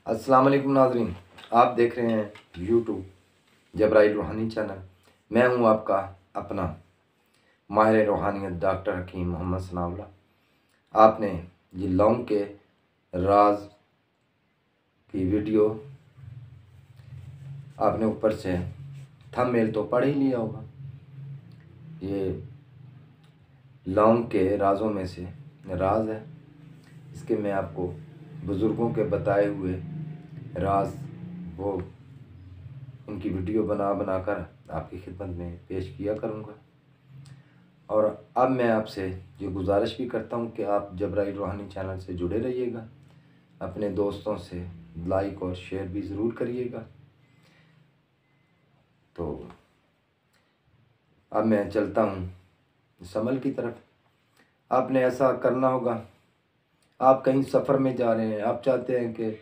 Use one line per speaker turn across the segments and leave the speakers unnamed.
अस्सलाम वालेकुम नाज़रीन, आप देख रहे हैं यूट्यूब जब्राइल रूहानी चैनल। मैं हूं आपका अपना माहिर रूहानियत डॉक्टर हकीम मोहम्मद सनाउल्लाह। आपने ये लौंग के राज की वीडियो आपने ऊपर से थंबनेल तो पढ़ ही लिया होगा। ये लौंग के राज़ों में से राज है। इसके मैं आपको बुज़ुर्गों के बताए हुए राज वो उनकी वीडियो बना कर आपकी खिदमत में पेश किया करूँगा। और अब मैं आपसे ये गुजारिश भी करता हूँ कि आप जब्राइल रूहानी चैनल से जुड़े रहिएगा, अपने दोस्तों से लाइक और शेयर भी ज़रूर करिएगा। तो अब मैं चलता हूँ इस अमल की तरफ। आपने ऐसा करना होगा, आप कहीं सफ़र में जा रहे हैं, आप चाहते हैं कि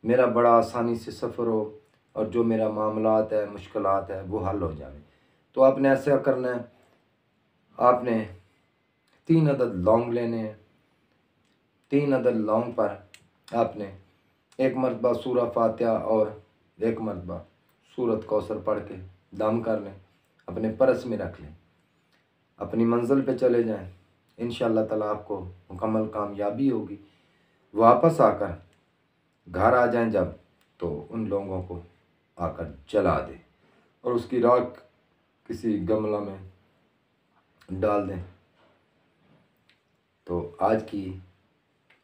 मेरा बड़ा आसानी से सफ़र हो और जो मेरा मामलात है, मुश्किलात है, वो हल हो जाए। तो आपने ऐसा करना है, आपने 3 अदद लौंग लेने हैं। 3 अदद लौंग पर आपने 1 मरतबा सूरह फातिहा और 1 मरतबा सूरत कौसर पढ़ के दम कर लें, अपने पर्स में रख लें, अपनी मंजिल पे चले जाएं। इंशाअल्लाह ताला आपको मुकम्मल कामयाबी होगी। वापस आकर घर आ जाएं जब, तो उन लोगों को आकर जला दें और उसकी राख किसी गमला में डाल दें। तो आज की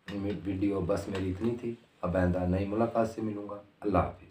वीडियो बस मेरी इतनी थी। अब आइंदा नई मुलाकात से मिलूँगा। अल्लाह हाफ़िज़।